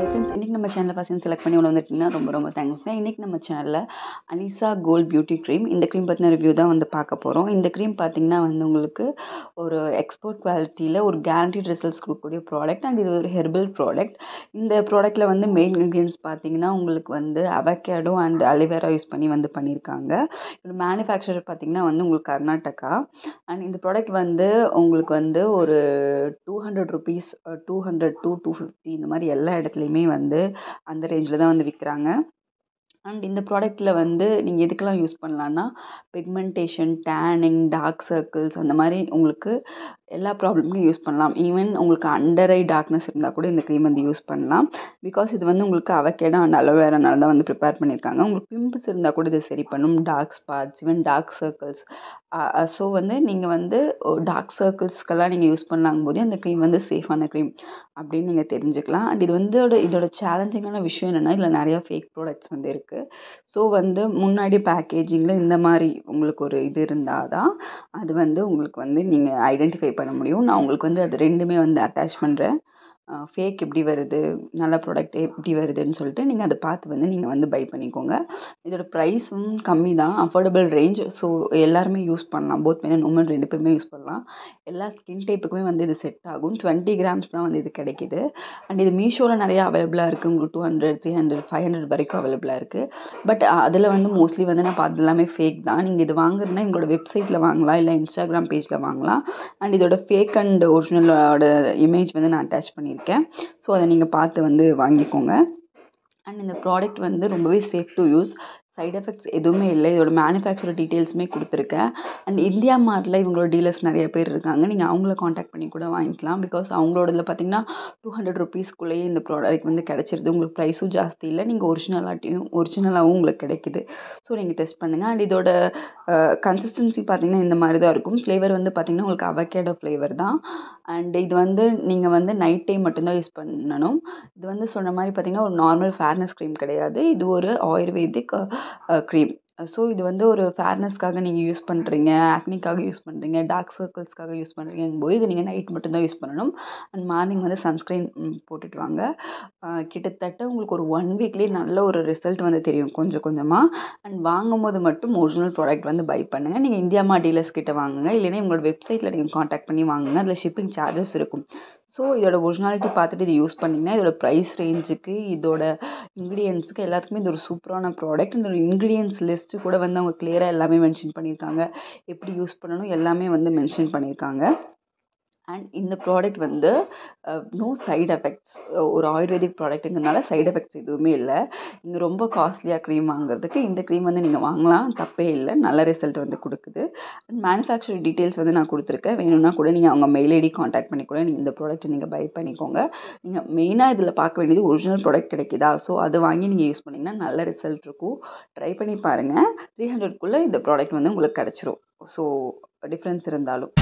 Hi friends, இன்றைக்கி நம்ம சேனலில் ஃபஸ்ட் டைம் செலக்ட் பண்ணி உள்ள வந்துட்டிங்கன்னா ரொம்ப தேங்க்ஸ்ங்க. இன்றைக்கி நம்ம சேனலில் அனிசா கோல்ட் பியூட்டி க்ரீம், இந்த க்ரீம் பற்றின ரிவ்யூ தான் வந்து பார்க்க போகிறோம். இந்த க்ரீம் பார்த்திங்கன்னா வந்து உங்களுக்கு ஒரு எக்ஸ்போர்ட் குவாலிட்டியில் ஒரு கேரண்டீட் ரிசல்ட்ஸ் கொடுக்கக்கூடிய ப்ராடக்ட் அண்ட் இது ஒரு ஹெர்பல் ப்ராடக்ட். இந்த ப்ராடக்ட்டில் வந்து மெயின் இன்க்ரீடியன்ஸ் பார்த்திங்கன்னா உங்களுக்கு வந்து அவகேடோ அண்ட் அலிவேரா யூஸ் பண்ணி வந்து பண்ணியிருக்காங்க. இது மேனுஃபேக்சரர் பார்த்திங்கன்னா வந்து உங்களுக்கு கர்நாடகா. அண்ட் இந்த ப்ராடக்ட் வந்து உங்களுக்கு வந்து ஒரு 200 ருபீஸ் 200 to 250 இந்த மாதிரி எல்லா இடத்துலையுமே வந்து அந்த ரேஞ்சில் தான் வந்து விற்கிறாங்க. அண்ட் இந்த ப்ராடக்ட்டில் வந்து நீங்கள் எதுக்கெல்லாம் யூஸ் பண்ணலான்னா பிக்மெண்டேஷன், டேனிங், டார்க் சர்க்கிள்ஸ் அந்த மாதிரி உங்களுக்கு எல்லா ப்ராப்ளமுக்கும் யூஸ் பண்ணலாம். ஈவன் உங்களுக்கு அண்டர் ஐ டார்க்னஸ் இருந்தால் கூட இந்த க்ரீம் வந்து யூஸ் பண்ணலாம். பிகாஸ் இது வந்து உங்களுக்கு அவகேடோ அண்ட் அலோவேரானால தான் வந்து ப்ரிப்பேர் பண்ணியிருக்காங்க. உங்களுக்கு பிம்பிள்ஸ் இருந்தால் கூட இதை சரி பண்ணும், dark spots, even dark circles. So வந்து நீங்கள் வந்து டார்க் சர்க்கிள்ஸ்க்கெல்லாம் நீங்கள் யூஸ் பண்ணலாங்கும் போது அந்த க்ரீம் வந்து சேஃபான க்ரீம் அப்படின்னு நீங்கள் தெரிஞ்சுக்கலாம். அண்ட் இது வந்து இதோட சேலஞ்சிங்கான விஷயம் என்னென்னா இதில் நிறையா ஃபேக் ப்ராடக்ட்ஸ் வந்து இருக்குது. ஸோ வந்து முன்னாடி பேக்கேஜிங்கில் இந்த மாதிரி உங்களுக்கு ஒரு இது இருந்தால் தான் அது வந்து உங்களுக்கு வந்து நீங்கள் ஐடென்டிஃபை பண்ண முடியும். நான் உங்களுக்கு வந்து அது ரெண்டுமே வந்து அட்டாச் பண்ணுறேன். ஃபேக் எப்படி வருது, நல்ல ப்ராடக்ட் எப்படி வருதுன்னு சொல்லிட்டு நீங்கள் அதை பார்த்து வந்து நீங்கள் வந்து பை பண்ணிக்கோங்க. இதோட ப்ரைஸும் கம்மி தான், அஃபோர்டபுள் ரேஞ்ச். ஸோ எல்லாருமே யூஸ் பண்ணலாம், போத் மென் அண்ட் உமன் 2 பேருமே யூஸ் பண்ணலாம். எல்லா ஸ்கின் டைப்புக்குமே வந்து இது செட் ஆகும். 20 கிராம்ஸ் தான் வந்து இது கிடைக்கிது. அண்ட் இது மீஷோவில் நிறையா அவைலபிளாக இருக்குது. உங்களுக்கு 200, 300, 500 வரைக்கும் அவைலபிளாக இருக்குது. பட் அதில் வந்து மோஸ்ட்லி வந்து நான் பார்த்து எல்லாமே ஃபேக் தான். நீங்கள் இது வாங்குறதுனா எங்களோட வெப்சைட்டில் வாங்கலாம், இல்லை இன்ஸ்டாகிராம் பேஜில் வாங்கலாம். அண்ட் இதோட ஃபேக் அண்ட் ஒரிஜினலோட இமேஜ் வந்து நான் அட்டாச் பண்ணியிருக்கேன். ஸோ அதை நீங்கள் பார்த்து வந்து வாங்கிக்கோங்க. அண்ட் இந்த ப்ராடக்ட் வந்து ரொம்பவே safe to use, side effects எதுவுமே இல்லை. இதோட மேனுஃபேக்சர் டீட்டெயில்ஸுமே கொடுத்துருக்கேன். அண்ட் இந்தியா மார்ட்டில் இவங்களோட டீலர்ஸ் நிறைய பேர் இருக்காங்க. நீங்கள் அவங்கள காண்டாக்ட் பண்ணி கூட வாங்கிக்கலாம். பிகாஸ் அவங்களோடதில் பார்த்தீங்கன்னா 200 ருபீஸ்க்குள்ளேயே இந்த ப்ராடக்ட் வந்து கிடச்சிருது. உங்களுக்கு ப்ரைஸும் ஜாஸ்தி இல்லை, நீங்கள் ஒரிஜினலாகவும் உங்களுக்கு கிடைக்குது. ஸோ நீங்கள் டெஸ்ட் பண்ணுங்கள். அண்ட் இதோட கன்சிஸ்டன்சி பார்த்திங்கன்னா இந்த மாதிரி தான் இருக்கும். ஃப்ளேவர் வந்து பார்த்திங்கன்னா உங்களுக்கு அவகேடோ ஃப்ளேவர் தான். அண்ட் இது வந்து நீங்கள் வந்து நைட் டைம் மட்டும்தான் யூஸ் பண்ணணும். இது வந்து சொன்ன மாதிரி பார்த்திங்கன்னா ஒரு நார்மல் ஃபேர்னஸ் க்ரீம் கிடையாது, இது ஒரு ஆயுர்வேதிக் க்ரீம். ஸோ இது வந்து ஒரு ஃபேர்னஸ்க்காக நீங்கள் யூஸ் பண்ணுறீங்க, ஆக்னிக்காக யூஸ் பண்ணுறீங்க, டார்க் சர்க்கிள்ஸ்க்காக யூஸ் பண்ணுறீங்கும்போது இது நீங்கள் நைட் மட்டும்தான் யூஸ் பண்ணணும். அண்ட் மார்னிங் வந்து சன்ஸ்க்ரீன் போட்டுட்டு வாங்க. கிட்டத்தட்ட உங்களுக்கு ஒரு 1 வீக்லேயே நல்ல ஒரு ரிசல்ட் வந்து தெரியும் கொஞ்சம் கொஞ்சமாக. அண்ட் வாங்கும்போது மட்டும் ஒரிஜினல் ப்ராடக்ட் வந்து பை பண்ணுங்கள். நீங்கள் இந்தியா மார்ட் டீலர்ஸ் கிட்ட வாங்குங்க, இல்லைன்னா உங்களோட வெப்சைட்டில் நீங்கள் காண்டாக்ட் பண்ணி வாங்குங்க. அதில் ஷிப்பிங் சார்ஜஸ் இருக்கும். ஸோ இதோட ஒரிஜினாலிட்டி பார்த்துட்டு இது யூஸ் பண்ணிங்கன்னா இதோட ப்ரைஸ் ரேஞ்சுக்கு, இதோட இன்க்ரீடியன்ஸுக்கு எல்லாத்துக்குமே இது ஒரு சூப்பரான ப்ராடக்ட். இந்த ஒரு இன்க்ரீடியன்ஸ் லிஸ்ட்டு கூட வந்து அவங்க கிளியராக எல்லாமே மென்ஷன் பண்ணியிருக்காங்க. எப்படி யூஸ் பண்ணணும் எல்லாமே வந்து மென்ஷன் பண்ணியிருக்காங்க. அண்ட் இந்த ப்ராடக்ட் வந்து நோ சைட் எஃபெக்ட்ஸ். ஒரு ஆயுர்வேதிக் ப்ராடக்ட்டுங்கிறனால சைட் எஃபெக்ட்ஸ் எதுவுமே இல்லை. நீங்கள் ரொம்ப காஸ்ட்லியாக க்ரீம் வாங்குறதுக்கு இந்த க்ரீம் வந்து நீங்கள் வாங்கலாம், தப்பே இல்லை, நல்ல ரிசல்ட் வந்து கொடுக்குது. அண்ட் மேனுஃபேக்சர் டீட்டெயில்ஸ் வந்து நான் கொடுத்துருக்கேன். வேணும்னா கூட நீங்கள் அவங்க மெயில் ஐடி காண்டாக்ட் பண்ணி கூட நீங்கள் இந்த ப்ராடக்ட்டை நீங்கள் பை பண்ணிக்கோங்க. நீங்கள் மெயினாக இதில் பார்க்க வேண்டியது ஒரிஜினல் ப்ராடக்ட் கிடைக்குதா. ஸோ அதை வாங்கி நீங்கள் யூஸ் பண்ணிங்கன்னா நல்ல ரிசல்ட் இருக்கும். ட்ரை பண்ணி பாருங்கள். 300க்குள்ளே இந்த ப்ராடக்ட் வந்து உங்களுக்கு கிடச்சிரும். ஸோ டிஃப்ரென்ஸ் இருந்தாலும்